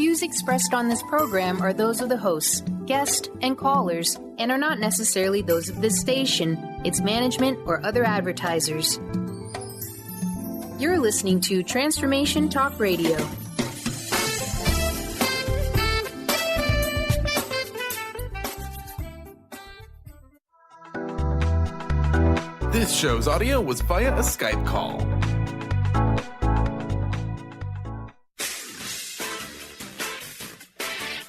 views expressed on this program are those of the hosts, guests, and callers, and are not necessarily those of this station, its management, or other advertisers. You're listening to Transformation Talk Radio. This show's audio was via a Skype call.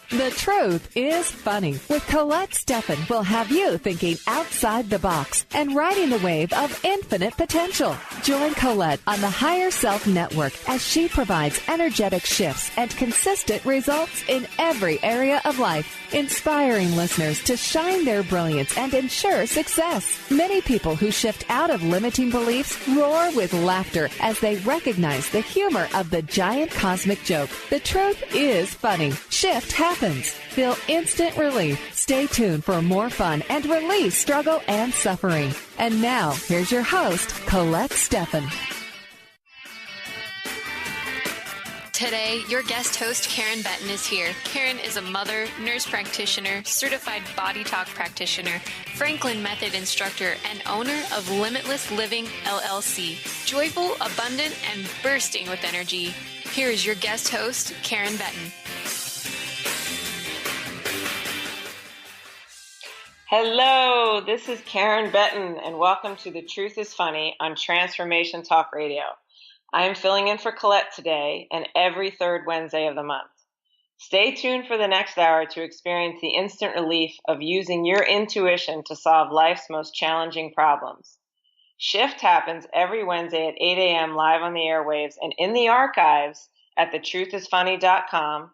The Truth is Funny with Colette Stefan will have you thinking outside the box and riding the wave of infinite potential. Join Colette on the Higher Self Network as she provides energetic shifts and consistent results in every area of life, inspiring listeners to shine their brilliance and ensure success. Many people who shift out of limiting beliefs roar with laughter as they recognize the humor of the giant cosmic joke. The truth is funny. Shift happens. Feel instant relief. Stay tuned for more fun and release struggle and suffering. And now, here's your host, Colette Stefan. Today, your guest host, Karen Betten, is here. Karen is a mother, nurse practitioner, certified body talk practitioner, Franklin Method instructor, and owner of Limitless Living, LLC. Joyful, abundant, and bursting with energy. Here is your guest host, Karen Betten. Hello, this is Karen Betten, and welcome to The Truth is Funny on Transformation Talk Radio. I am filling in for Colette today and every third Wednesday of the month. Stay tuned for the next hour to experience the instant relief of using your intuition to solve life's most challenging problems. Shift happens every Wednesday at 8 a.m. live on the airwaves and in the archives at thetruthisfunny.com,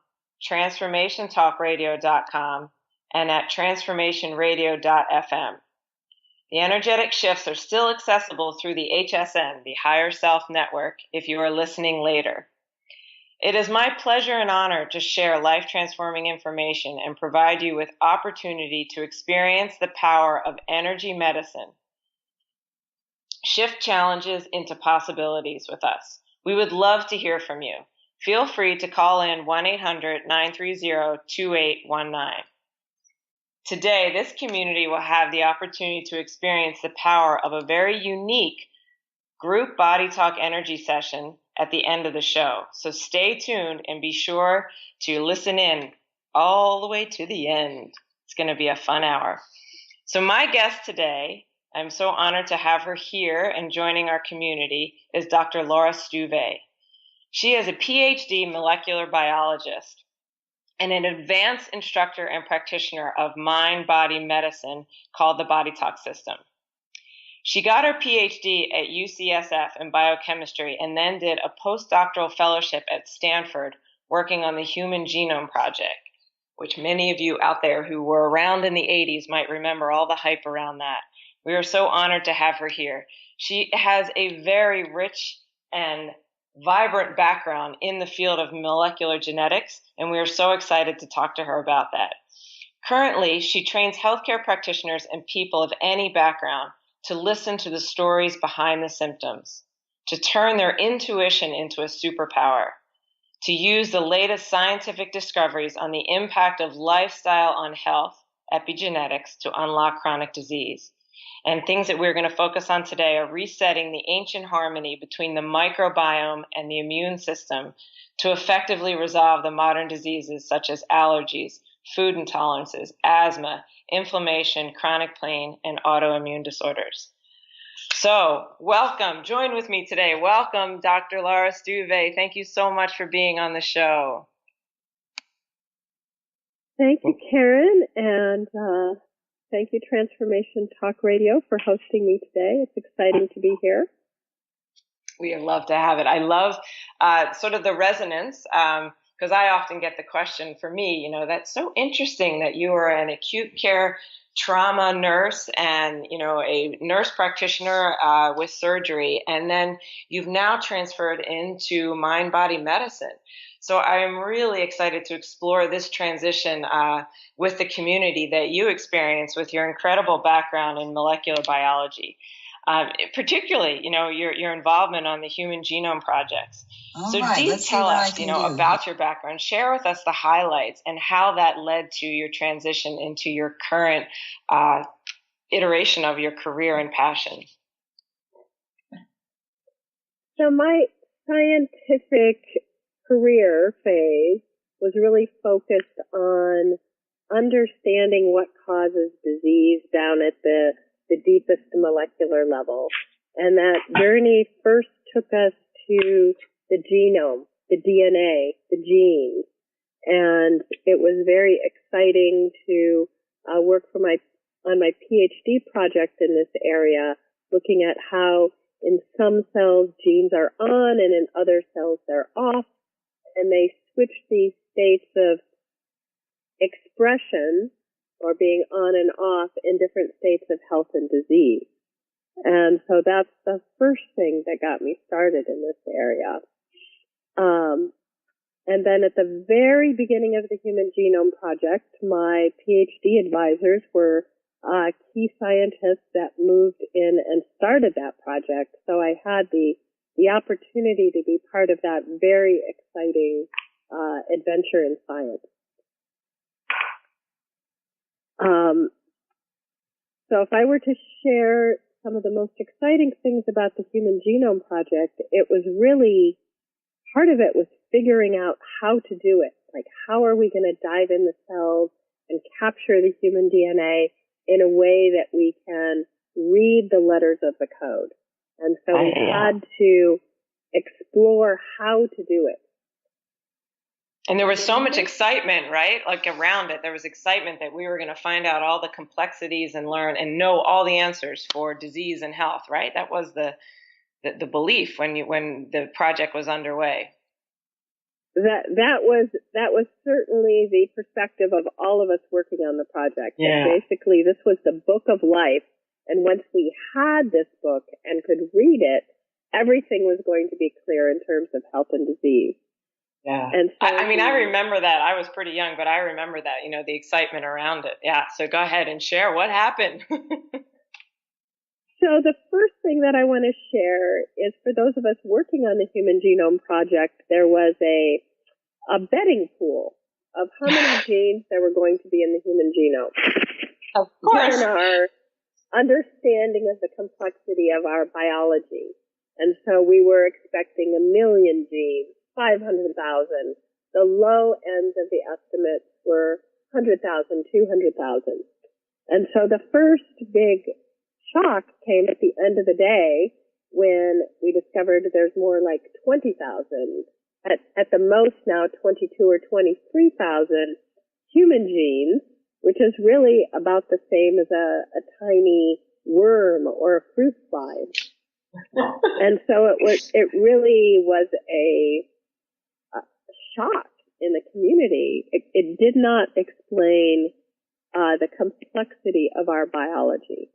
transformationtalkradio.com, and at transformationradio.fm. The energetic shifts are still accessible through the HSN, the Higher Self Network, if you are listening later. It is my pleasure and honor to share life-transforming information and provide you with opportunity to experience the power of energy medicine. Shift challenges into possibilities with us. We would love to hear from you. Feel free to call in 1-800-930-2819. Today, this community will have the opportunity to experience the power of a very unique group body talk energy session at the end of the show. So stay tuned and be sure to listen in all the way to the end. It's going to be a fun hour. So my guest today, I'm so honored to have her here and joining our community, is Dr. Laura Stuve. She is a PhD molecular biologist and an advanced instructor and practitioner of mind-body medicine called the Body Talk System. She got her PhD at UCSF in biochemistry and then did a postdoctoral fellowship at Stanford working on the Human Genome Project, which many of you out there who were around in the 80s might remember all the hype around that. We are so honored to have her here. She has a very rich and vibrant background in the field of molecular genetics, and we are so excited to talk to her about that. Currently, she trains healthcare practitioners and people of any background to listen to the stories behind the symptoms, to turn their intuition into a superpower, to use the latest scientific discoveries on the impact of lifestyle on health, epigenetics, to unlock chronic disease. And things that we're going to focus on today are resetting the ancient harmony between the microbiome and the immune system to effectively resolve the modern diseases such as allergies, food intolerances, asthma, inflammation, chronic pain, and autoimmune disorders. So, welcome. Join with me today. Welcome, Dr. Laura Stuve. Thank you so much for being on the show. Thank you, Karen, and thank you, Transformation Talk Radio, for hosting me today. It's exciting to be here. We love to have it. I love sort of the resonance, because I often get the question for me, that's so interesting that you are an acute care trauma nurse and, a nurse practitioner with surgery, and then you've now transferred into mind-body medicine. So I'm really excited to explore this transition with the community that you experience with your incredible background in molecular biology. particularly, your involvement on the Human Genome Projects. So right, do tell us, about your background. Share with us the highlights and how that led to your transition into your current iteration of your career and passion. So my scientific career phase was really focused on understanding what causes disease down at the deepest molecular level. And that journey first took us to the genome, the DNA, the genes. And it was very exciting to work on my PhD project in this area, looking at how in some cells genes are on and in other cells they're off, and they switch these states of expression or being on and off in different states of health and disease. And so that's the first thing that got me started in this area. And then at the very beginning of the Human Genome Project, my PhD advisors were key scientists that moved in and started that project. So I had the opportunity to be part of that very exciting adventure in science. So if I were to share some of the most exciting things about the Human Genome Project, it was really, part of it was figuring out how to do it. Like, how are we going to dive in the cells and capture the human DNA in a way that we can read the letters of the code? And so we had to explore how to do it. And there was so much excitement, right? Like around it, there was excitement that we were going to find out all the complexities and learn and know all the answers for disease and health, right? That was the belief when the project was underway. That was certainly the perspective of all of us working on the project. Yeah. Basically, this was the book of life, and once we had this book and could read it, everything was going to be clear in terms of health and disease. Yeah. And so I remember that. I was pretty young, but I remember that, the excitement around it. Yeah. So go ahead and share what happened. So the first thing that I want to share is, for those of us working on the Human Genome Project, there was a betting pool of how many genes there were going to be in the human genome. Of course. Given our understanding of the complexity of our biology. And so we were expecting 1 million genes, 500,000. The low ends of the estimates were 100,000, 200,000. And so the first big shock came at the end of the day when we discovered there's more like 20,000, at the most now 22 or 23,000 human genes, which is really about the same as a tiny worm or a fruit fly. And so it really was a shock in the community. It did not explain the complexity of our biology.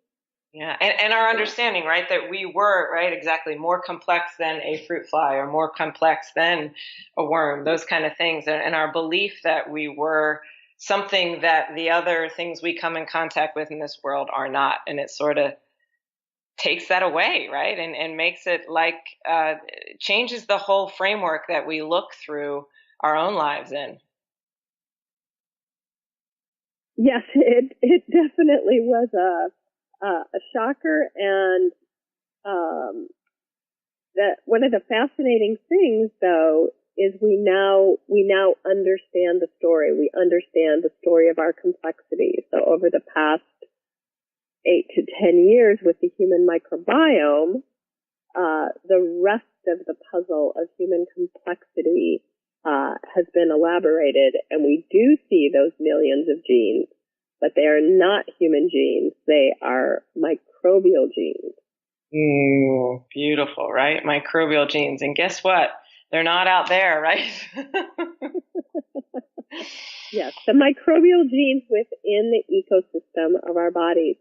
Yeah, and our understanding, right, that we were, right, exactly, more complex than a fruit fly or more complex than a worm, those kind of things, and our belief that we were something that the other things we come in contact with in this world are not, and it sort of takes that away, right, and makes it like, changes the whole framework that we look through our own lives in. Yes, it definitely was a shocker, and that one of the fascinating things, though, is we now understand the story. We understand the story of our complexity. So over the past 8 to 10 years with the human microbiome, the rest of the puzzle of human complexity has been elaborated, and we do see those millions of genes. But they are not human genes. They are microbial genes. Beautiful, right? Microbial genes. And guess what? They're not out there, right? Yes, the microbial genes within the ecosystem of our bodies.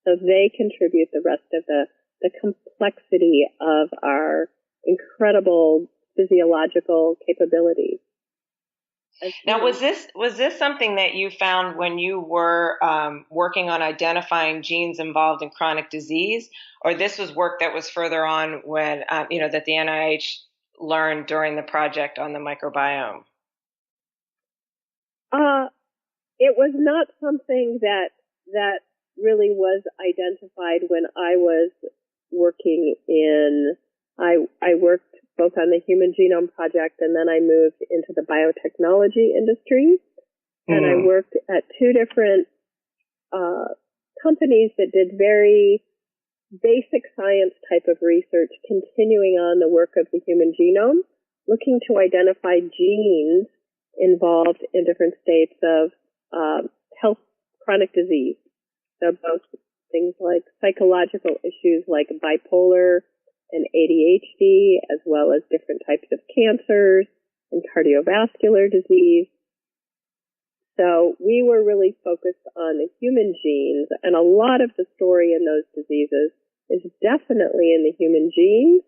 So they contribute the rest of the complexity of our incredible physiological capabilities. Now, was this something that you found when you were working on identifying genes involved in chronic disease, or this was work that was further on when that the NIH learned during the project on the microbiome? It was not something that really was identified when I was working in. I worked both on the Human Genome Project, and then I moved into the biotechnology industry. And I worked at two different companies that did very basic science type of research, continuing on the work of the human genome, looking to identify genes involved in different states of health, chronic disease. So both things like psychological issues like bipolar and ADHD, as well as different types of cancers and cardiovascular disease. So we were really focused on the human genes, and a lot of the story in those diseases is definitely in the human genes,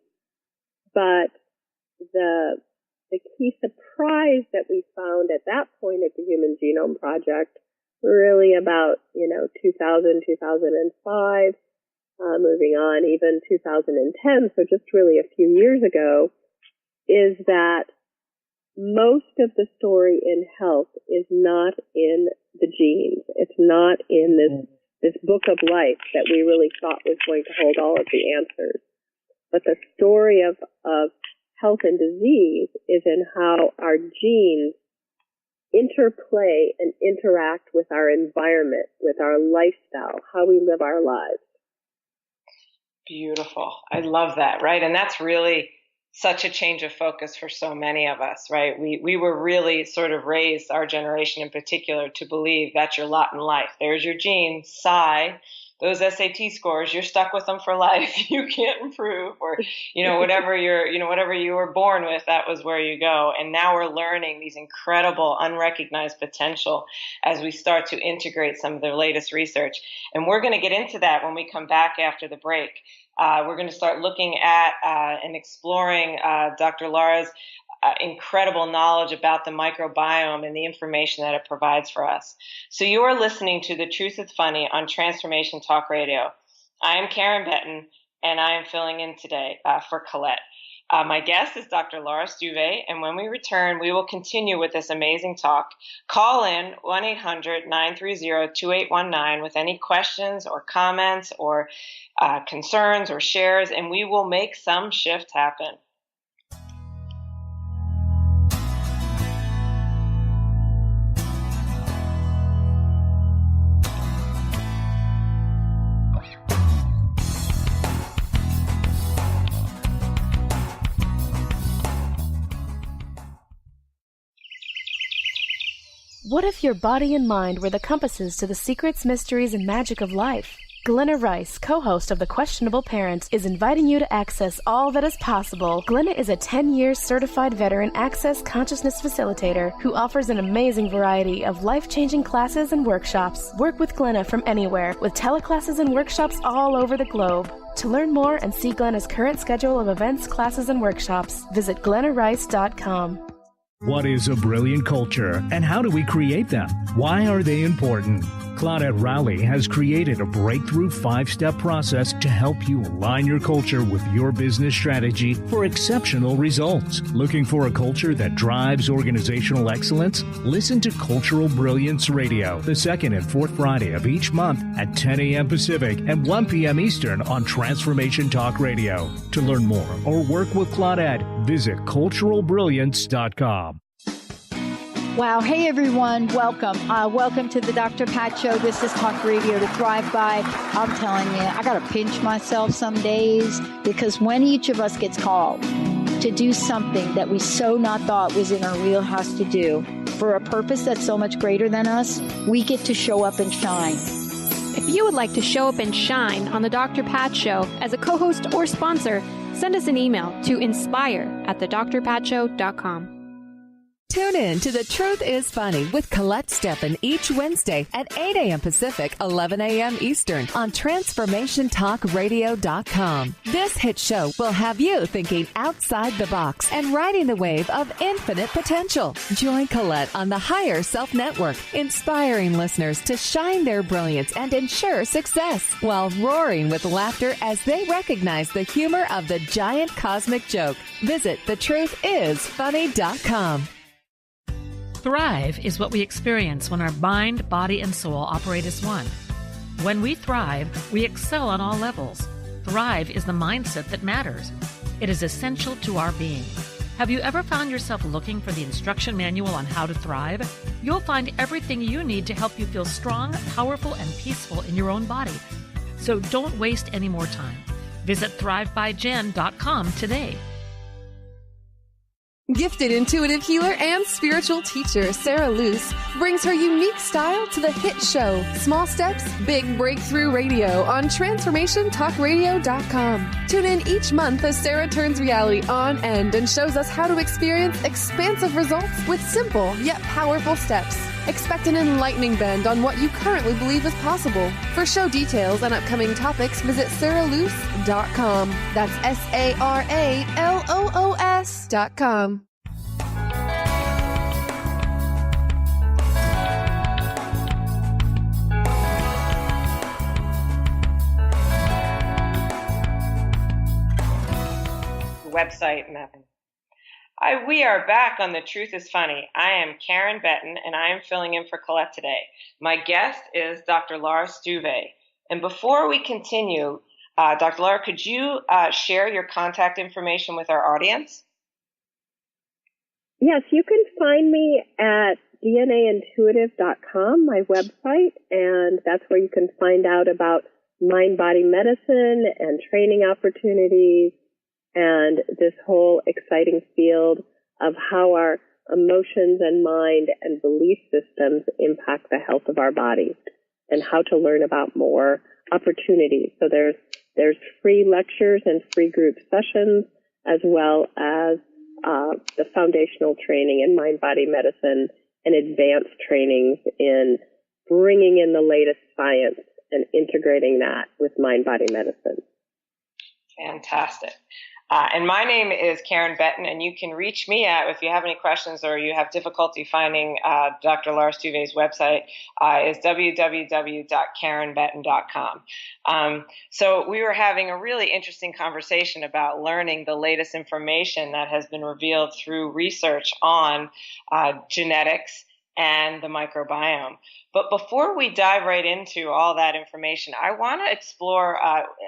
but the key surprise that we found at that point at the Human Genome Project, really about 2000, 2005, moving on even 2010, so just really a few years ago, is that most of the story in health is not in the genes. It's not in this book of life that we really thought was going to hold all of the answers. But the story of health and disease is in how our genes interplay and interact with our environment, with our lifestyle, how we live our lives. Beautiful. I love that, right? And that's really such a change of focus for so many of us, right? We were really sort of raised, our generation in particular, to believe that's your lot in life. There's your genes, sigh, those SAT scores, you're stuck with them for life. You can't improve, or, whatever whatever you were born with, that was where you go. And now we're learning these incredible unrecognized potential as we start to integrate some of the latest research. And we're going to get into that when we come back after the break. We're going to start looking at and exploring Dr. Laura's incredible knowledge about the microbiome and the information that it provides for us. So you are listening to The Truth is Funny on Transformation Talk Radio. I am Karen Betten, and I am filling in today for Colette. My guest is Dr. Laura Stuve, and when we return, we will continue with this amazing talk. Call in 1-800-930-2819 with any questions or comments or concerns or shares, and we will make some shift happen. What if your body and mind were the compasses to the secrets, mysteries, and magic of life? Glenna Rice, co-host of The Questionable Parents, is inviting you to access all that is possible. Glenna is a 10-year certified veteran access consciousness facilitator who offers an amazing variety of life-changing classes and workshops. Work with Glenna from anywhere, with teleclasses and workshops all over the globe. To learn more and see Glenna's current schedule of events, classes, and workshops, visit glennarice.com. What is a brilliant culture, and how do we create them? Why are they important? Claudette Rowley has created a breakthrough 5-step process to help you align your culture with your business strategy for exceptional results. Looking for a culture that drives organizational excellence? Listen to Cultural Brilliance Radio, the second and fourth Friday of each month at 10 a.m. Pacific and 1 p.m. Eastern on Transformation Talk Radio. To learn more or work with Claudette, visit culturalbrilliance.com. Wow. Hey, everyone. Welcome. Welcome to the Dr. Pat Show. This is Talk Radio to Thrive By. I'm telling you, I got to pinch myself some days, because when each of us gets called to do something that we so not thought was in our wheelhouse to do for a purpose that's so much greater than us, we get to show up and shine. If you would like to show up and shine on the Dr. Pat Show as a co-host or sponsor, send us an email to inspire@thedrpatshow.com. Tune in to The Truth is Funny with Colette Stefan each Wednesday at 8 a.m. Pacific, 11 a.m. Eastern on TransformationTalkRadio.com. This hit show will have you thinking outside the box and riding the wave of infinite potential. Join Colette on the Higher Self Network, inspiring listeners to shine their brilliance and ensure success while roaring with laughter as they recognize the humor of the giant cosmic joke. Visit thetruthisfunny.com. Thrive is what we experience when our mind, body, and soul operate as one. When we thrive, we excel on all levels. Thrive is the mindset that matters. It is essential to our being. Have you ever found yourself looking for the instruction manual on how to thrive? You'll find everything you need to help you feel strong, powerful, and peaceful in your own body. So don't waste any more time. Visit thrivebyjen.com today. Gifted intuitive healer and spiritual teacher Sarah Luce brings her unique style to the hit show Small Steps, Big Breakthrough Radio on TransformationTalkRadio.com. Tune in each month as Sarah turns reality on end and shows us how to experience expansive results with simple yet powerful steps. Expect an enlightening bend on what you currently believe is possible. For show details and upcoming topics, visit sarahluce.com. That's SARALOOS.com. Website mapping. We are back on The Truth is Funny. I am Karen Betten, and I am filling in for Colette today. My guest is Dr. Laura Stuve. And before we continue, Dr. Laura, could you share your contact information with our audience? Yes, you can find me at DNAintuitive.com, my website, and that's where you can find out about mind-body medicine and training opportunities and this whole exciting field of how our emotions and mind and belief systems impact the health of our bodies and how to learn about more opportunities. So there's free lectures and free group sessions, as well as the foundational training in mind-body medicine and advanced trainings in bringing in the latest science and integrating that with mind-body medicine. Fantastic. And my name is Karen Betten, and you can reach me if you have any questions or you have difficulty finding Dr. Laura Stuve's website, is www.karenbetten.com. So we were having a really interesting conversation about learning the latest information that has been revealed through research on genetics and the microbiome. But before we dive right into all that information, I want to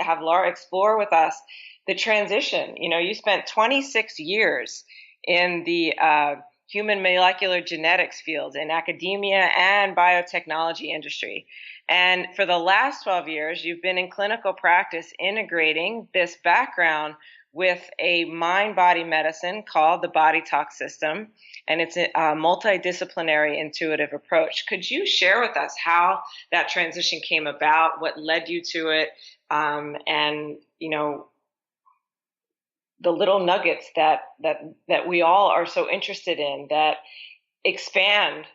have Laura explore with us the transition. You know, you spent 26 years in the human molecular genetics field in academia and biotechnology industry. And for the last 12 years, you've been in clinical practice integrating this background with a mind-body medicine called the Body Talk System. And it's a multidisciplinary intuitive approach. Could you share with us how that transition came about, what led you to it, and, you know, the little nuggets that we all are so interested in that expand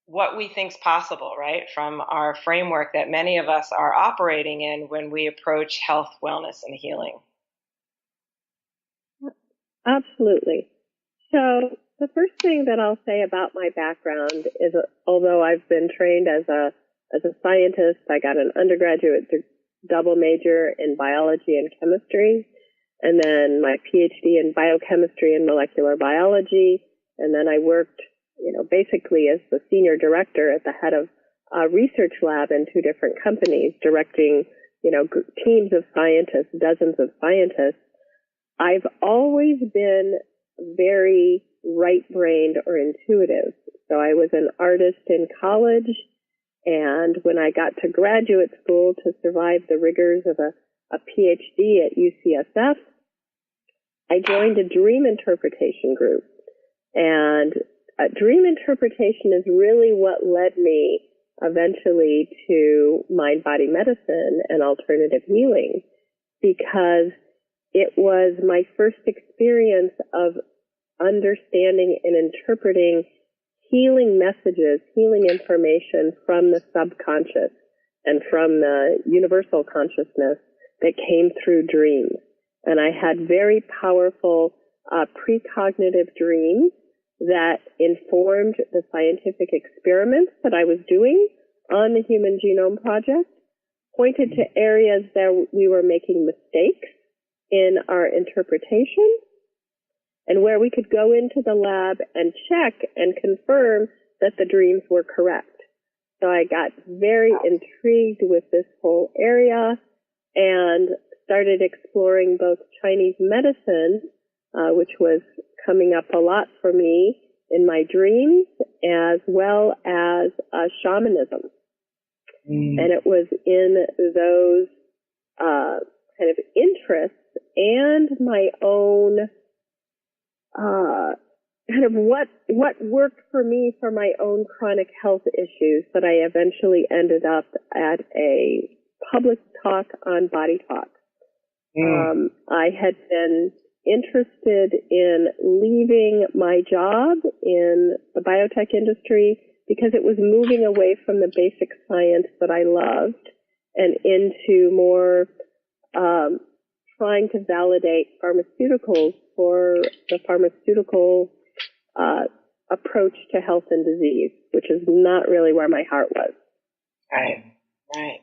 what we think's possible, right? From our framework that many of us are operating in when we approach health, wellness, and healing. Absolutely. So the first thing that I'll say about my background is, although I've been trained as a scientist, I got an undergraduate double major in biology and chemistry, and then my PhD in biochemistry and molecular biology. And then I worked, basically as the senior director at the head of a research lab in 2 different companies, directing, teams of scientists, dozens of scientists. I've always been very right-brained or intuitive. So I was an artist in college, and when I got to graduate school to survive the rigors of a PhD at UCSF, I joined a dream interpretation group. And dream interpretation is really what led me eventually to mind-body medicine and alternative healing, because it was my first experience of understanding and interpreting healing messages, healing information from the subconscious and from the universal consciousness that came through dreams. And I had very powerful precognitive dreams that informed the scientific experiments that I was doing on the Human Genome Project, pointed to areas that we were making mistakes in our interpretation, and where we could go into the lab and check and confirm that the dreams were correct. So I got very intrigued with this whole area and started exploring both Chinese medicine, which was coming up a lot for me in my dreams, as well as shamanism. And it was in those kind of interests and my own kind of what worked for me for my own chronic health issues that I eventually ended up at a public talk on Body Talk. I had been interested in leaving my job in the biotech industry because it was moving away from the basic science that I loved and into more trying to validate pharmaceuticals for the pharmaceutical approach to health and disease, which is not really where my heart was. Right.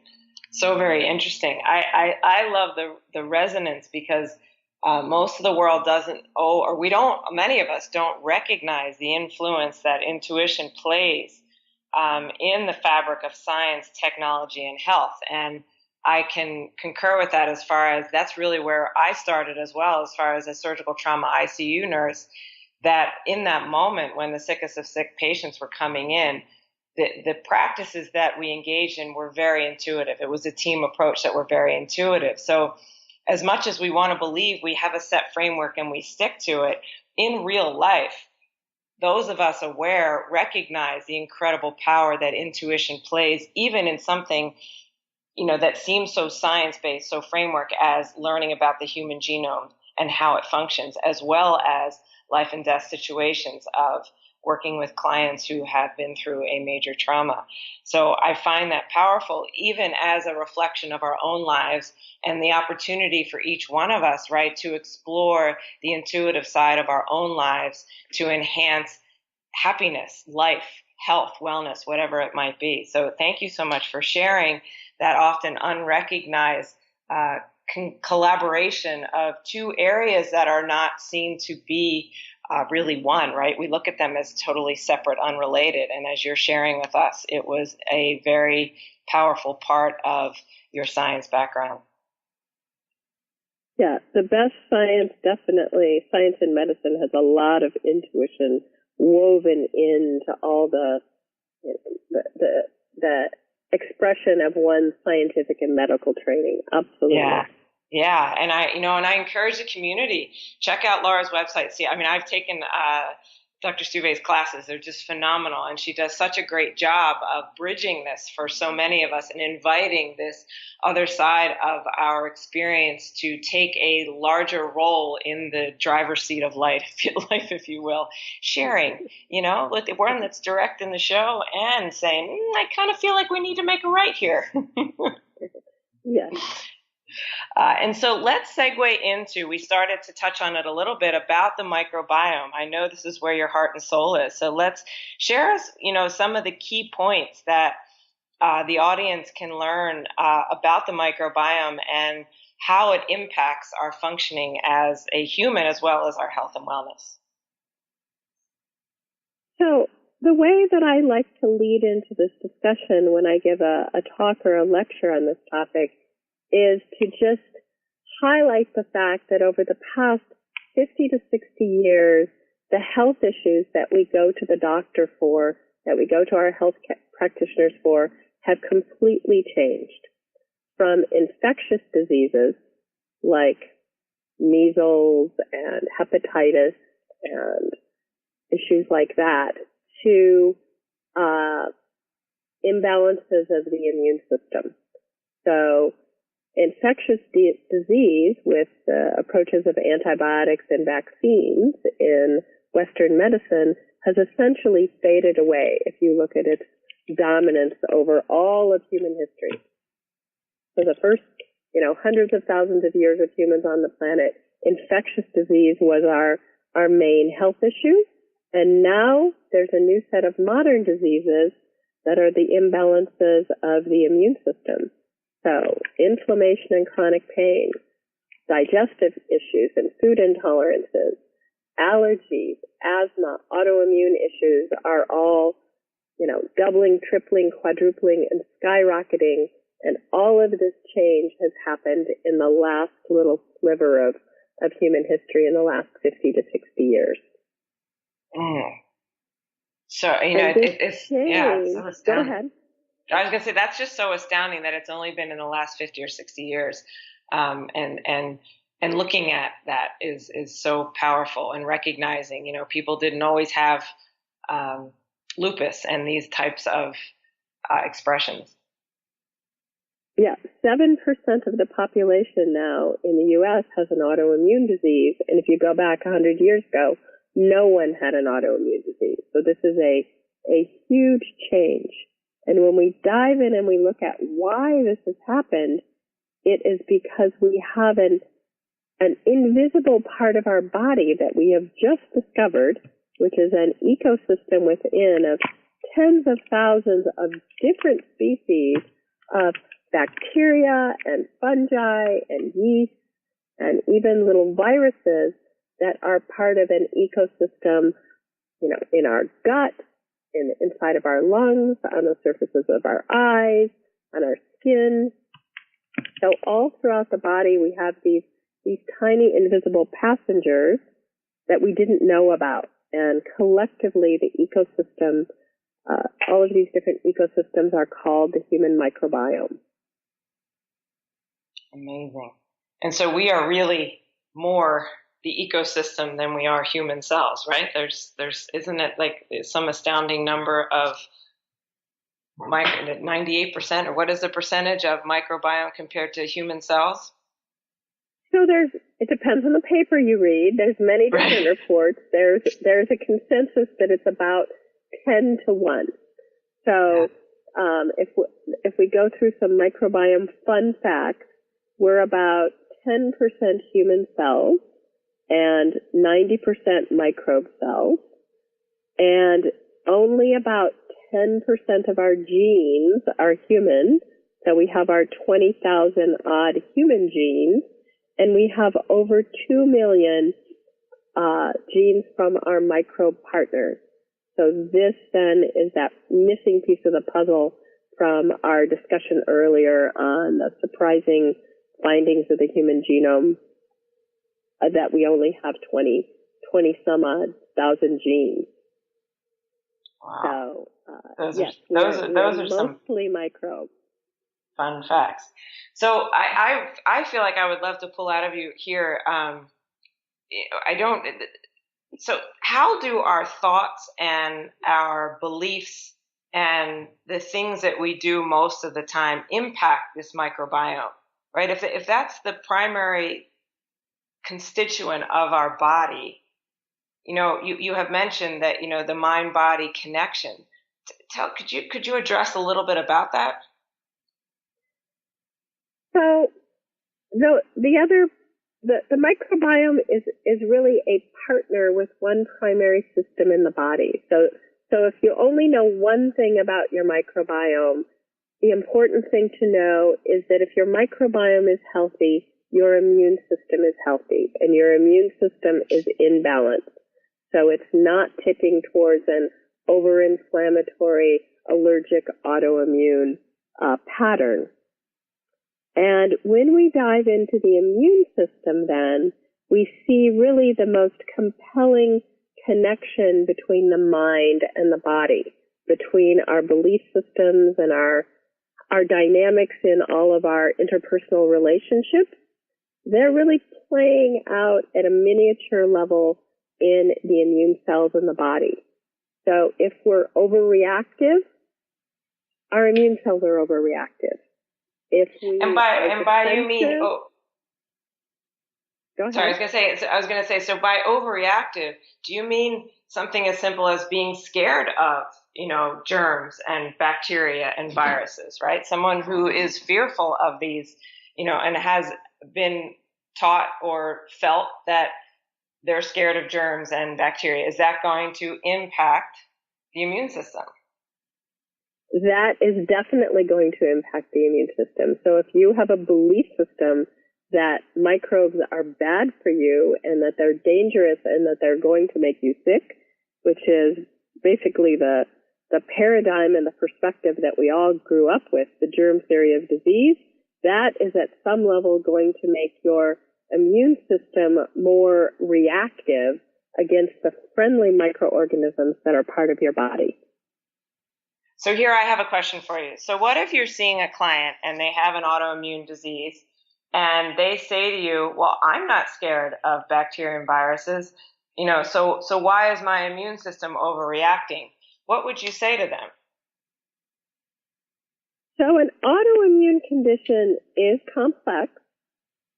So very interesting. I love the resonance because most of the world doesn't, many of us don't recognize the influence that intuition plays in the fabric of science, technology, and health. And I can concur with that as far as that's really where I started as well, as far as a surgical trauma ICU nurse, that in that moment when the sickest of sick patients were coming in, the practices that we engaged in were very intuitive. It was a team approach that were very intuitive. So as much as we want to believe we have a set framework and we stick to it, in real life, those of us aware recognize the incredible power that intuition plays, even in something that seems so science-based, so framework as learning about the human genome and how it functions, as well as life and death situations of working with clients who have been through a major trauma. So I find that powerful, even as a reflection of our own lives and the opportunity for each one of us, right, to explore the intuitive side of our own lives to enhance happiness, life, health, wellness, whatever it might be. So thank you so much for sharing that often unrecognized collaboration of two areas that are not seen to be really one, right? We look at them as totally separate, unrelated. And as you're sharing with us, it was a very powerful part of your science background. Yeah, the best science, definitely, science and medicine has a lot of intuition woven into all the expression of one's scientific and medical training. Absolutely. Yeah. And I encourage the community, check out Laura's website. See, I've taken Dr. Stuve's classes. They're just phenomenal. And she does such a great job of bridging this for so many of us and inviting this other side of our experience to take a larger role in the driver's seat of life, if you will, sharing, with the one that's direct in the show and saying, I kind of feel like we need to make a right here. Yes. And so let's segue into, we started to touch on it a little bit about the microbiome. I know this is where your heart and soul is. So let's share us, some of the key points that the audience can learn about the microbiome and how it impacts our functioning as a human as well as our health and wellness. So the way that I like to lead into this discussion when I give a talk or a lecture on this topic is to just highlight the fact that over the past 50 to 60 years, the health issues that we go to the doctor for, that we go to our health practitioners for, have completely changed. From infectious diseases like measles and hepatitis and issues like that to imbalances of the immune system. So infectious disease with approaches of antibiotics and vaccines in Western medicine has essentially faded away if you look at its dominance over all of human history. For the first, hundreds of thousands of years of humans on the planet, infectious disease was our main health issue. And now there's a new set of modern diseases that are the imbalances of the immune system. So inflammation and chronic pain, digestive issues and food intolerances, allergies, asthma, autoimmune issues are all, doubling, tripling, quadrupling, and skyrocketing. And all of this change has happened in the last little sliver of human history in the last 50 to 60 years. So, it's so astounding. Go ahead. I was going to say, that's just so astounding that it's only been in the last 50 or 60 years. And looking at that is so powerful, and recognizing, people didn't always have lupus and these types of expressions. Yeah, 7% of the population now in the U.S. has an autoimmune disease. And if you go back 100 years ago, no one had an autoimmune disease. So this is a huge change. And when we dive in and we look at why this has happened, it is because we have an invisible part of our body that we have just discovered, which is an ecosystem within of tens of thousands of different species of bacteria and fungi and yeast and even little viruses that are part of an ecosystem, in our gut, inside of our lungs, on the surfaces of our eyes, on our skin. So all throughout the body, we have these tiny invisible passengers that we didn't know about. And collectively, the ecosystem, all of these different ecosystems are called the human microbiome. Amazing. And so we are really more the ecosystem than we are human cells, right? There's isn't it like some astounding number of 98%, or what is the percentage of microbiome compared to human cells? So it depends on the paper you read. There's many different reports. There's a consensus that it's about 10 to 1. So if we go through some microbiome fun facts, we're about 10% human cells and 90% microbe cells, and only about 10% of our genes are human. So we have our 20,000 odd human genes, and we have over 2 million genes from our microbe partners. So this then is that missing piece of the puzzle from our discussion earlier on the surprising findings of the human genome, that we only have 20 some odd thousand genes. Wow. So those are some mostly microbes. Fun facts. So I feel like I would love to pull out of you here. So how do our thoughts and our beliefs and the things that we do most of the time impact this microbiome, right? If that's the primary constituent of our body, you have mentioned that, the mind-body connection. Could you address a little bit about that? So the microbiome is really a partner with one primary system in the body. So if you only know one thing about your microbiome, the important thing to know is that if your microbiome is healthy, your immune system is healthy, and your immune system is in balance. So it's not tipping towards an over-inflammatory, allergic, autoimmune pattern. And when we dive into the immune system, then we see really the most compelling connection between the mind and the body, between our belief systems and our dynamics in all of our interpersonal relationships. They're really playing out at a miniature level in the immune cells in the body. So if we're overreactive, our immune cells are overreactive. If we and by you mean Go ahead. Sorry, I was gonna say, so by overreactive, do you mean something as simple as being scared of, germs and bacteria and viruses, right? Someone who is fearful of these, and has been taught or felt that they're scared of germs and bacteria, is that going to impact the immune system? That is definitely going to impact the immune system. So if you have a belief system that microbes are bad for you and that they're dangerous and that they're going to make you sick, which is basically the paradigm and the perspective that we all grew up with, the germ theory of disease, that is at some level going to make your immune system more reactive against the friendly microorganisms that are part of your body. So here I have a question for you. So what if you're seeing a client and they have an autoimmune disease and they say to you, well, I'm not scared of bacteria and viruses, so why is my immune system overreacting? What would you say to them? So an autoimmune condition is complex.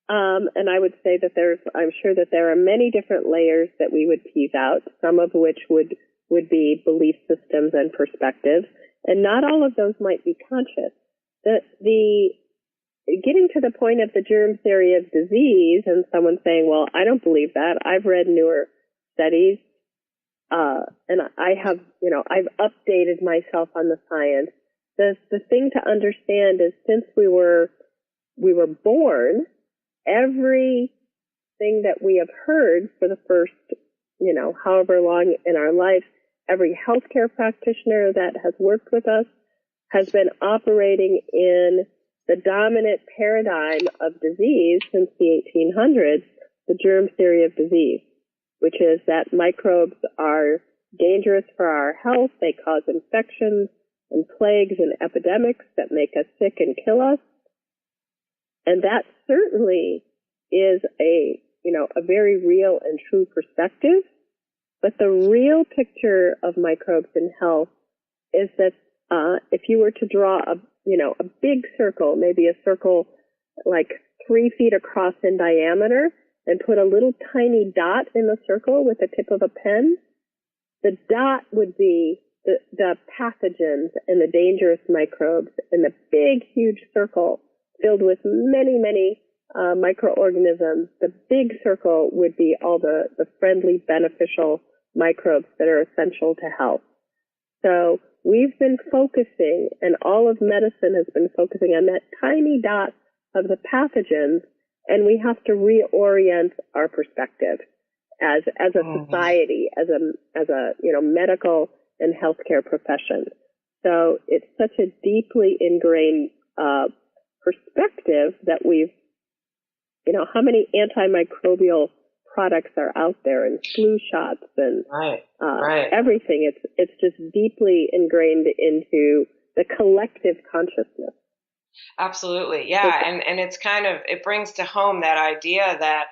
And I would say that I'm sure that there are many different layers that we would tease out, some of which would be belief systems and perspectives, and not all of those might be conscious. The getting to the point of the germ theory of disease and someone saying, well, I don't believe that. I've read newer studies, and I have, I've updated myself on the science. The thing to understand is since we were born, everything that we have heard for the first, however long in our life, every healthcare practitioner that has worked with us has been operating in the dominant paradigm of disease since the 1800s, the germ theory of disease, which is that microbes are dangerous for our health. They cause infections and plagues and epidemics that make us sick and kill us. And that certainly is a very real and true perspective. But the real picture of microbes in health is that if you were to draw a big circle, maybe a circle like 3 feet across in diameter, and put a little tiny dot in the circle with the tip of a pen, the dot would be the pathogens and the dangerous microbes, and the big, huge circle filled with many, many microorganisms, the big circle would be all the friendly, beneficial microbes that are essential to health. So we've been focusing, and all of medicine has been focusing on that tiny dot of the pathogens, and we have to reorient our perspective as a society, as a medical and healthcare profession. So it's such a deeply ingrained perspective that we've, how many antimicrobial products are out there, and flu shots and everything. It's just deeply ingrained into the collective consciousness. Absolutely. Yeah. And it's it brings to home that idea that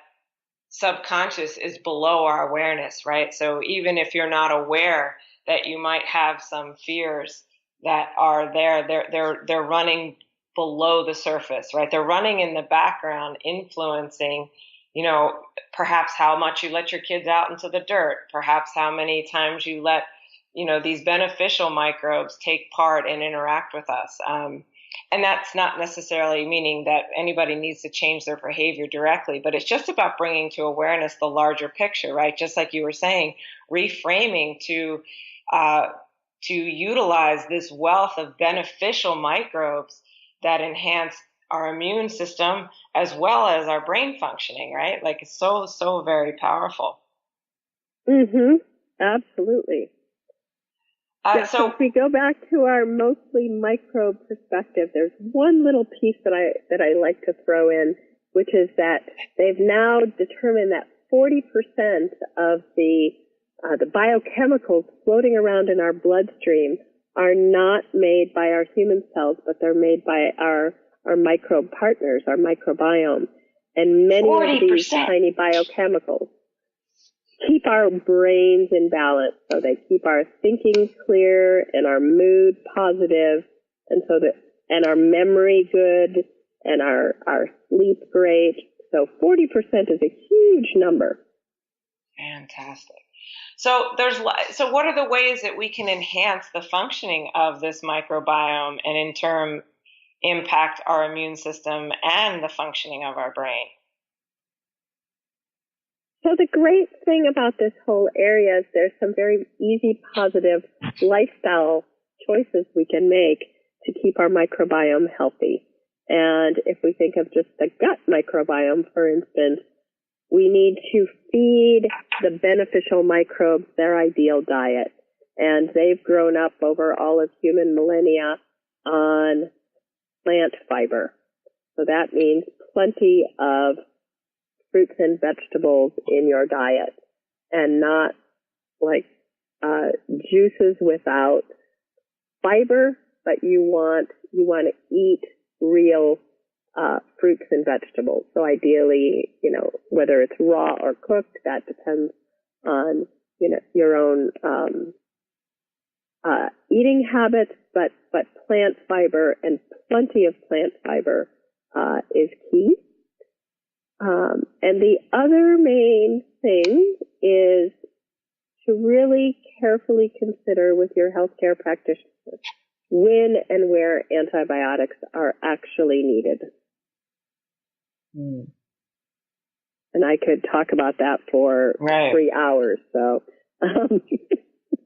subconscious is below our awareness, right? So even if you're not aware that you might have some fears that are there, they're running below the surface, right? They're running in the background, influencing, perhaps how much you let your kids out into the dirt, perhaps how many times you let, these beneficial microbes take part and interact with us. And that's not necessarily meaning that anybody needs to change their behavior directly, but it's just about bringing to awareness the larger picture, right? Just like you were saying, reframing to utilize this wealth of beneficial microbes that enhance our immune system as well as our brain functioning, right? Like it's so very powerful. Absolutely. So if we go back to our mostly microbe perspective, there's one little piece that I like to throw in, which is that they've now determined that 40% of the biochemicals floating around in our bloodstream are not made by our human cells, but they're made by our microbe partners, our microbiome. And many 40%. Of these tiny biochemicals keep our brains in balance, so they keep our thinking clear and our mood positive, and our memory good and our sleep great. So 40% is a huge number. Fantastic. So what are the ways that we can enhance the functioning of this microbiome and in turn impact our immune system and the functioning of our brain? So the great thing about this whole area is there's some very easy, positive lifestyle choices we can make to keep our microbiome healthy. And if we think of just the gut microbiome, for instance, we need to feed the beneficial microbes their ideal diet. And they've grown up over all of human millennia on plant fiber. So that means plenty of fruits and vegetables in your diet, and not like juices without fiber, but you want to eat real fruits and vegetables. So ideally, whether it's raw or cooked, that depends on your own eating habits, but plant fiber and plenty of plant fiber is key. And the other main thing is to really carefully consider with your healthcare practitioner when and where antibiotics are actually needed. Mm. And I could talk about that for 3 hours. So,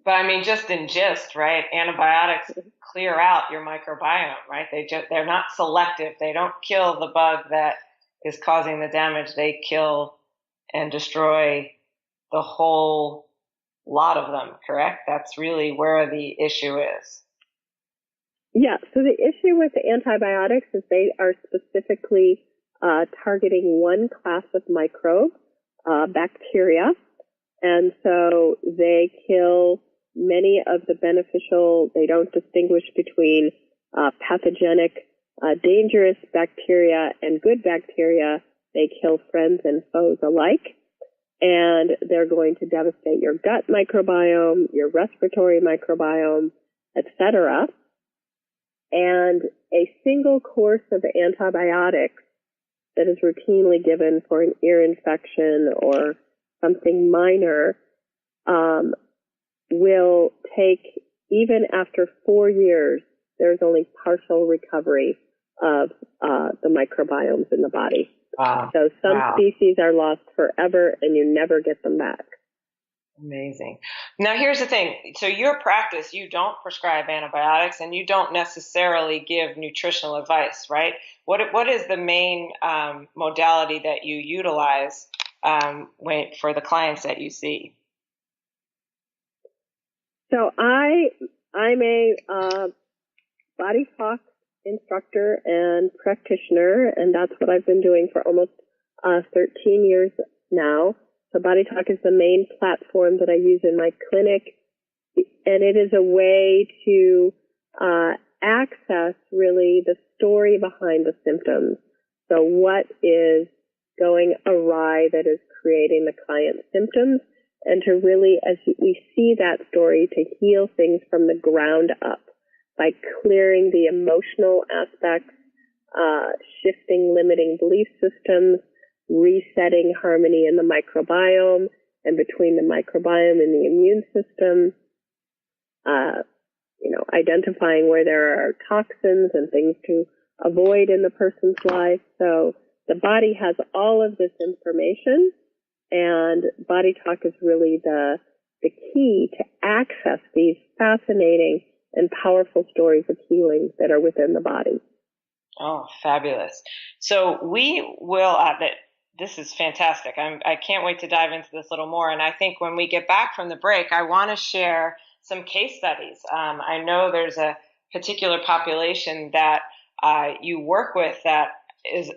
but I mean, just in gist, right? Antibiotics clear out your microbiome, right? They're not selective. They don't kill the bug that is causing the damage. They kill and destroy the whole lot of them, correct? That's really where the issue is. Yeah, so the issue with the antibiotics is they are specifically targeting one class of microbe, bacteria, and so they kill many of the beneficial. They don't distinguish between pathogenic, dangerous bacteria and good bacteria. They kill friends and foes alike, and they're going to devastate your gut microbiome, your respiratory microbiome, etc. And a single course of antibiotics that is routinely given for an ear infection or something minor will take, even after 4 years, there's only partial recovery of the microbiomes in the body. Wow. So some species are lost forever and you never get them back. Amazing. Now, here's the thing. So your practice, you don't prescribe antibiotics and you don't necessarily give nutritional advice, right? What is the main modality that you utilize for the clients that you see? So I'm a body talk instructor and practitioner, and that's what I've been doing for almost 13 years now. So Body Talk is the main platform that I use in my clinic, and it is a way to access really the story behind the symptoms. So what is going awry that is creating the client's symptoms, and to really, as we see that story, to heal things from the ground up by clearing the emotional aspects, shifting limiting belief systems, resetting harmony in the microbiome and between the microbiome and the immune system, identifying where there are toxins and things to avoid in the person's life. So the body has all of this information, and Body Talk is really the key to access these fascinating and powerful stories of healing that are within the body. Oh, fabulous. So we will, this is fantastic. I can't wait to dive into this a little more. And I think when we get back from the break, I want to share some case studies. I know there's a particular population that you work with that is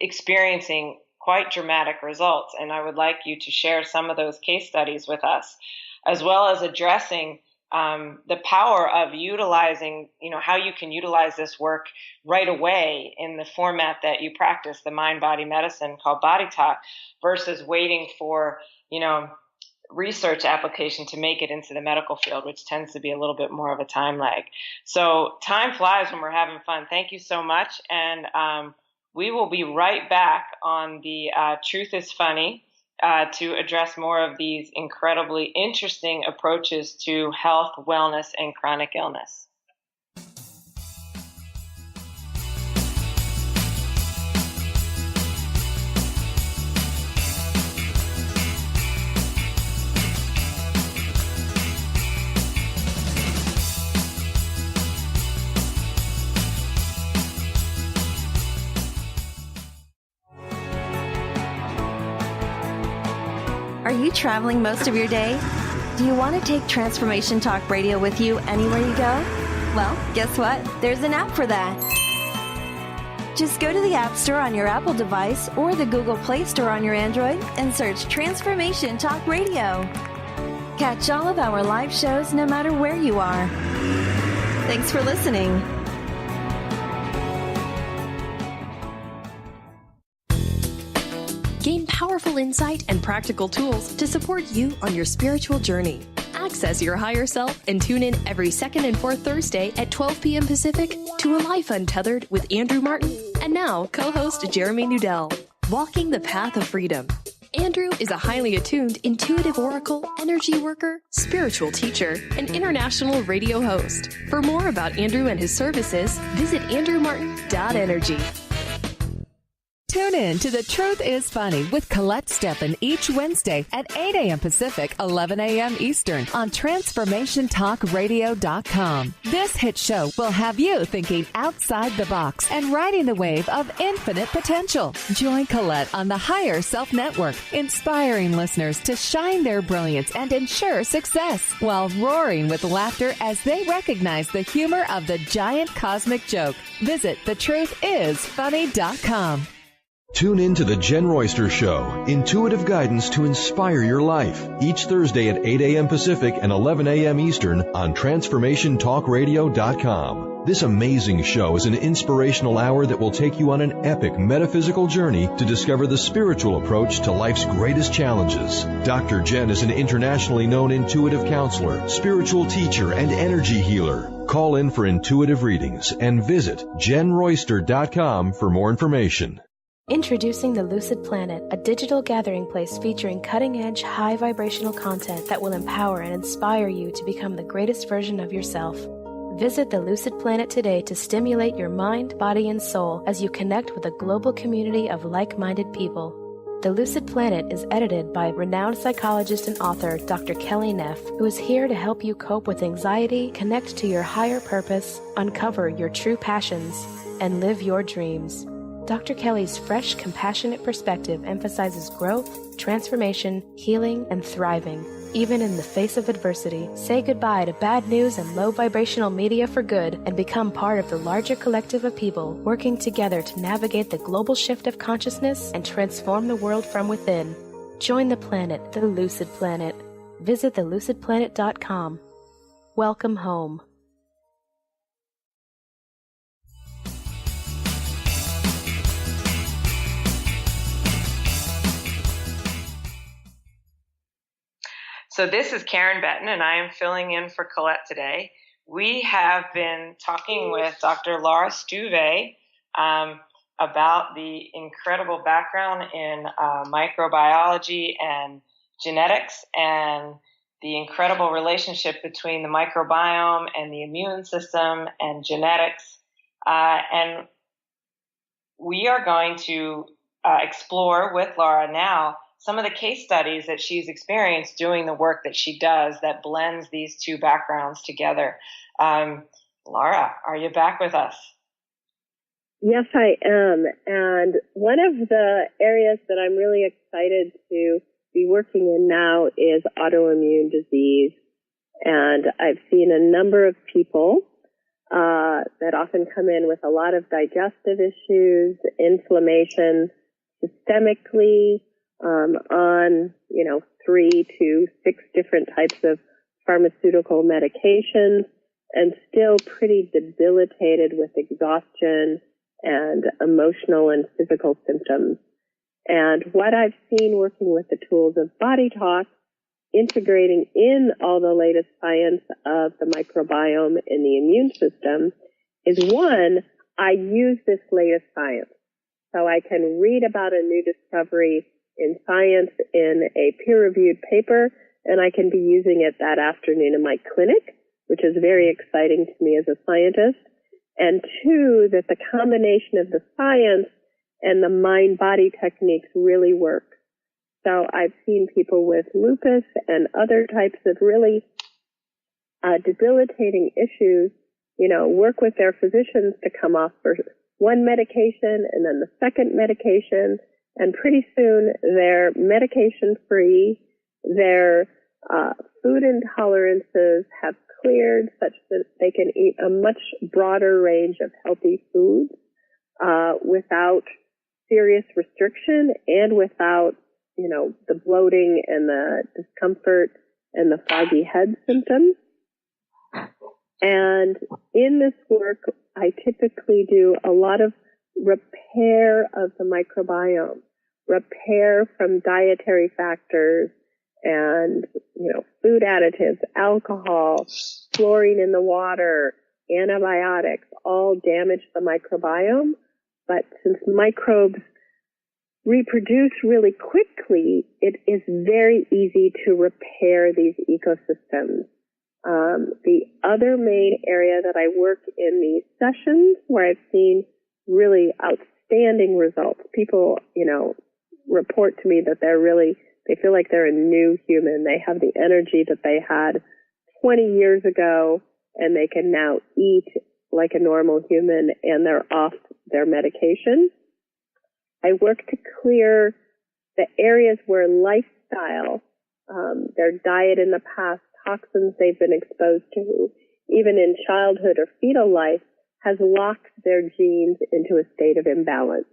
experiencing quite dramatic results. And I would like you to share some of those case studies with us, as well as addressing the power of utilizing, how you can utilize this work right away in the format that you practice, the mind-body medicine called Body Talk, versus waiting for, research application to make it into the medical field, which tends to be a little bit more of a time lag. So time flies when we're having fun. Thank you so much. And We will be right back on the Truth is Funny to address more of these incredibly interesting approaches to health, wellness, and chronic illness. Are you traveling most of your day? Do you want to take Transformation Talk Radio with you anywhere you go? Well, guess what? There's an app for that. Just go to the App Store on your Apple device or the Google Play Store on your Android and search Transformation Talk Radio. Catch all of our live shows no matter where you are. Thanks for listening. Gain powerful insight and practical tools to support you on your spiritual journey. Access your higher self and tune in every second and fourth Thursday at 12 p.m. Pacific to A Life Untethered with Andrew Martin and now co-host Jeremy Nudell. Walking the Path of Freedom. Andrew is a highly attuned, intuitive oracle, energy worker, spiritual teacher, and international radio host. For more about Andrew and his services, visit andrewmartin.energy. Tune in to The Truth is Funny with Colette Stefan each Wednesday at 8 a.m. Pacific, 11 a.m. Eastern on TransformationTalkRadio.com. This hit show will have you thinking outside the box and riding the wave of infinite potential. Join Colette on the Higher Self Network, inspiring listeners to shine their brilliance and ensure success while roaring with laughter as they recognize the humor of the giant cosmic joke. Visit thetruthисfunny.com. Tune in to The Jen Royster Show, intuitive guidance to inspire your life, each Thursday at 8 a.m. Pacific and 11 a.m. Eastern on TransformationTalkRadio.com. This amazing show is an inspirational hour that will take you on an epic metaphysical journey to discover the spiritual approach to life's greatest challenges. Dr. Jen is an internationally known intuitive counselor, spiritual teacher, and energy healer. Call in for intuitive readings and visit JenRoyster.com for more information. Introducing the Lucid Planet, a digital gathering place featuring cutting-edge, high-vibrational content that will empower and inspire you to become the greatest version of yourself. Visit the Lucid Planet today to stimulate your mind, body, and soul as you connect with a global community of like-minded people. The Lucid Planet is edited by renowned psychologist and author Dr. Kelly Neff, who is here to help you cope with anxiety, connect to your higher purpose, uncover your true passions, and live your dreams. Dr. Kelly's fresh, compassionate perspective emphasizes growth, transformation, healing, and thriving, even in the face of adversity. Say goodbye to bad news and low vibrational media for good and become part of the larger collective of people working together to navigate the global shift of consciousness and transform the world from within. Join the planet, the Lucid Planet. Visit thelucidplanet.com. Welcome home. So this is Karen Betten, and I am filling in for Colette today. We have been talking with Dr. Laura Stuve about the incredible background in microbiology and genetics and the incredible relationship between the microbiome and the immune system and genetics. And we are going to explore with Laura now some of the case studies that she's experienced doing the work that she does that blends these two backgrounds together. Laura, are you back with us? Yes, I am. And one of the areas that I'm really excited to be working in now is autoimmune disease. And I've seen a number of people that often come in with a lot of digestive issues, inflammation, systemically, on, 3 to 6 different types of pharmaceutical medications, and still pretty debilitated with exhaustion and emotional and physical symptoms. And what I've seen working with the tools of Body Talk, integrating in all the latest science of the microbiome and the immune system, is one, I use this latest science. So I can read about a new discovery in science in a peer-reviewed paper, and I can be using it that afternoon in my clinic, which is very exciting to me as a scientist. And two, that the combination of the science and the mind-body techniques really work. So I've seen people with lupus and other types of really debilitating issues, work with their physicians to come off for one medication and then the second medication, and pretty soon they're medication-free, their food intolerances have cleared such that they can eat a much broader range of healthy foods without serious restriction and without, the bloating and the discomfort and the foggy head symptoms. And in this work, I typically do a lot of repair of the microbiome, repair from dietary factors and, food additives, alcohol, fluorine in the water, antibiotics, all damage the microbiome. But since microbes reproduce really quickly, it is very easy to repair these ecosystems. The other main area that I work in these sessions where I've seen really outstanding results, people, report to me that they feel like they're a new human. They have the energy that they had 20 years ago, and they can now eat like a normal human, and they're off their medication. I work to clear the areas where lifestyle, their diet in the past, toxins they've been exposed to, even in childhood or fetal life, has locked their genes into a state of imbalance.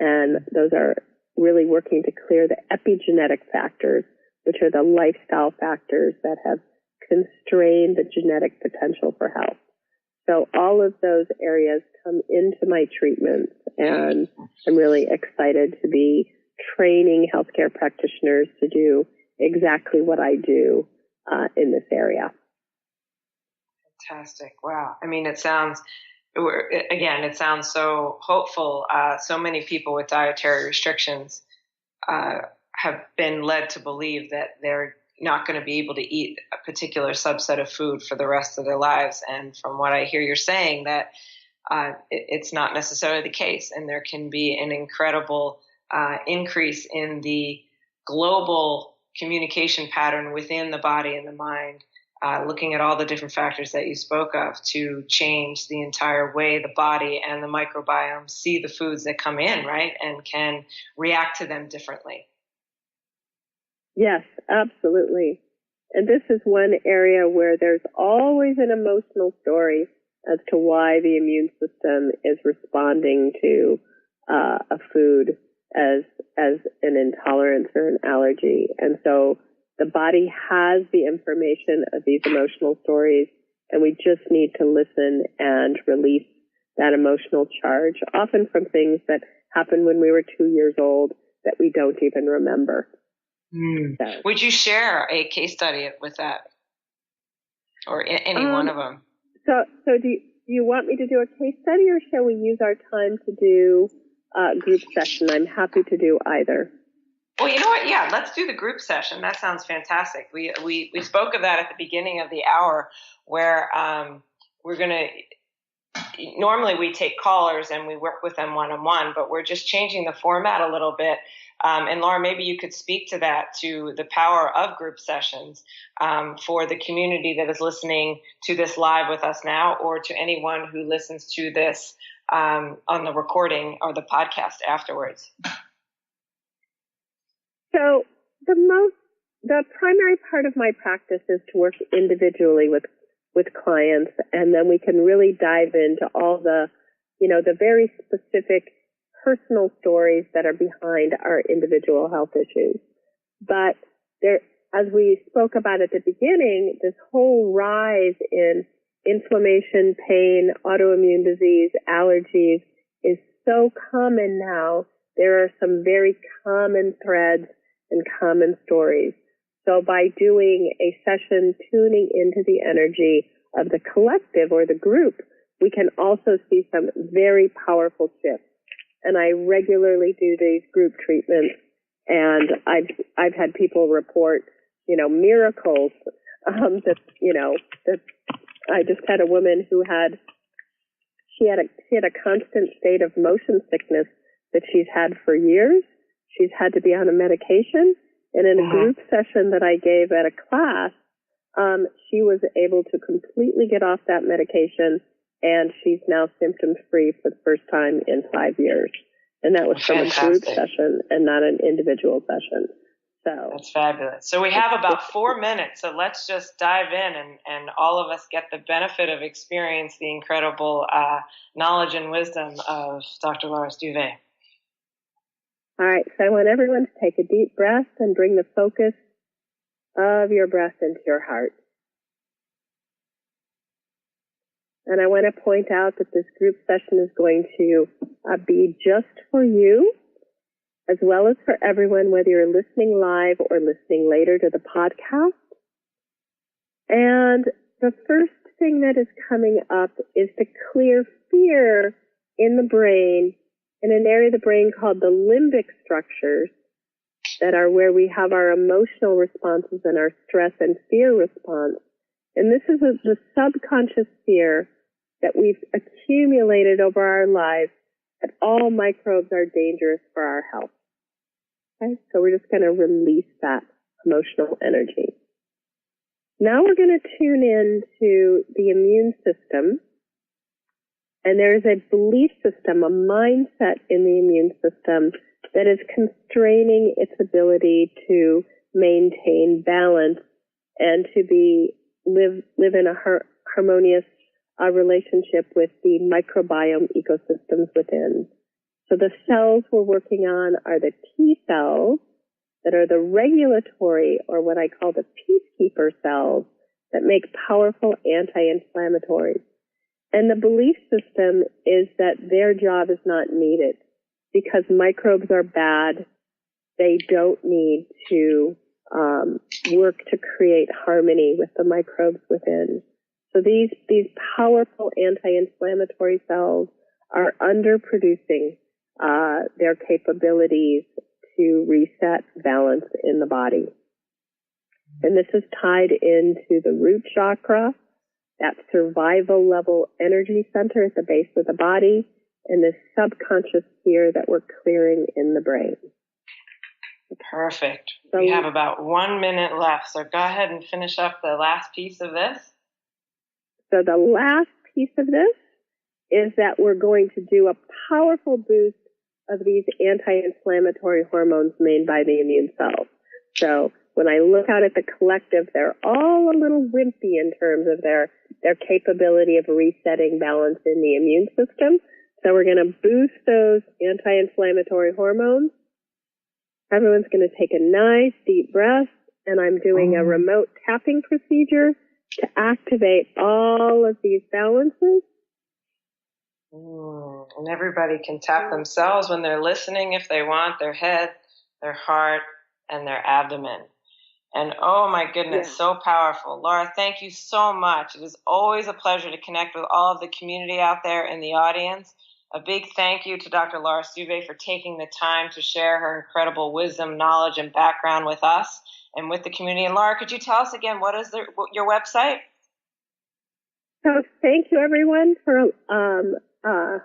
And those are really working to clear the epigenetic factors, which are the lifestyle factors that have constrained the genetic potential for health. So all of those areas come into my treatments, and I'm really excited to be training healthcare practitioners to do exactly what I do in this area. Fantastic. Wow. I mean, it sounds so hopeful. So many people with dietary restrictions have been led to believe that they're not going to be able to eat a particular subset of food for the rest of their lives. And from what I hear you're saying, that it's not necessarily the case. And there can be an incredible increase in the global communication pattern within the body and the mind, looking at all the different factors that you spoke of to change the entire way the body and the microbiome see the foods that come in, right? And can react to them differently. Yes, absolutely. And this is one area where there's always an emotional story as to why the immune system is responding to a food as an intolerance or an allergy. And so the body has the information of these emotional stories, and we just need to listen and release that emotional charge, often from things that happened when we were 2 years old that we don't even remember. So. Would you share a case study with that, or any one of them? So do you want me to do a case study, or shall we use our time to do a group session? I'm happy to do either. Well, you know what? Yeah, let's do the group session. That sounds fantastic. We spoke of that at the beginning of the hour, where we're going to. Normally we take callers and we work with them one-on-one, but we're just changing the format a little bit. And Laura, maybe you could speak to that, to the power of group sessions for the community that is listening to this live with us now, or to anyone who listens to this on the recording or the podcast afterwards. So the primary part of my practice is to work individually with clients, and then we can really dive into all the very specific personal stories that are behind our individual health issues. But there, as we spoke about at the beginning, this whole rise in inflammation, pain, autoimmune disease, allergies is so common now. There are some very common threads and common stories. So by doing a session tuning into the energy of the collective or the group, we can also see some very powerful shifts. and I regularly do these group treatments, and I've had people report, miracles, that I just had a woman who had a constant state of motion sickness that she's had for years. She's had to be on a medication, and in a group session that I gave at a class, she was able to completely get off that medication, and she's now symptom-free for the first time in 5 years. And that was from a group session and not an individual session. So that's fabulous. So we have about 4 minutes, so let's just dive in and all of us get the benefit of experience the incredible knowledge and wisdom of Dr. Laura Stuve. All right, so I want everyone to take a deep breath and bring the focus of your breath into your heart. And I want to point out that this group session is going to be just for you, as well as for everyone, whether you're listening live or listening later to the podcast. And the first thing that is coming up is to clear fear in the brain, in an area of the brain called the limbic structures, that are where we have our emotional responses and our stress and fear response. And this is the subconscious fear that we've accumulated over our lives, that all microbes are dangerous for our health. Okay, so we're just going to release that emotional energy. Now we're going to tune in to the immune system. And there's a belief system, a mindset in the immune system that is constraining its ability to maintain balance and to live in a harmonious relationship with the microbiome ecosystems within. So the cells we're working on are the T cells that are the regulatory, or what I call the peacekeeper cells, that make powerful anti-inflammatories. And the belief system is that their job is not needed because microbes are bad. They don't need to work to create harmony with the microbes within. So these powerful anti-inflammatory cells are underproducing their capabilities to reset balance in the body. And this is tied into the root chakra, that survival level energy center at the base of the body, and this subconscious fear that we're clearing in the brain. Perfect. We have about 1 minute left, so go ahead and finish up the last piece of this. So the last piece of this is that we're going to do a powerful boost of these anti-inflammatory hormones made by the immune cells. So when I look out at the collective, they're all a little wimpy in terms of their capability of resetting balance in the immune system. So we're going to boost those anti-inflammatory hormones. Everyone's going to take a nice deep breath, and I'm doing a remote tapping procedure to activate all of these balances. And everybody can tap themselves when they're listening if they want, their head, their heart, and their abdomen. And oh my goodness, so powerful. Laura, thank you so much. It is always a pleasure to connect with all of the community out there in the audience. A big thank you to Dr. Laura Stuve for taking the time to share her incredible wisdom, knowledge, and background with us and with the community. And Laura, could you tell us again, what is your website? So thank you, everyone, for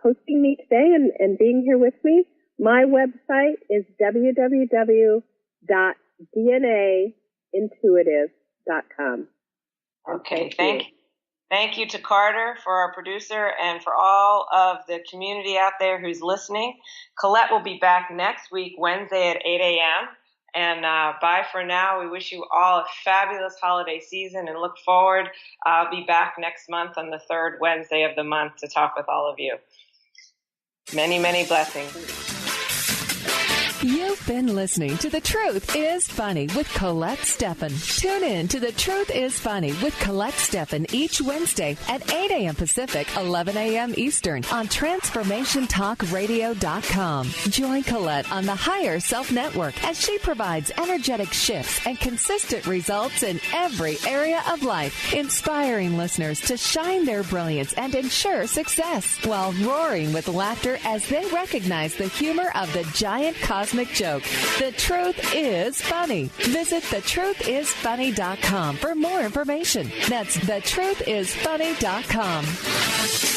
hosting me today and being here with me. My website is www.dnaintuitive.com. Okay, thank you to Carter, for our producer, and for all of the community out there who's listening. Colette will be back next week, Wednesday at 8 a.m. And bye for now. We wish you all a fabulous holiday season and look forward. I'll be back next month on the third Wednesday of the month to talk with all of you. Many, many blessings. You You've been listening to The Truth is Funny with Colette Stefan. Tune in to The Truth is Funny with Colette Stefan each Wednesday at 8 a.m. Pacific, 11 a.m. Eastern on TransformationTalkRadio.com. Join Colette on the Higher Self Network as she provides energetic shifts and consistent results in every area of life, inspiring listeners to shine their brilliance and ensure success while roaring with laughter as they recognize the humor of the giant cosmic joke. The Truth is Funny. Visit thetruthisfunny.com for more information. That's thetruthisfunny.com.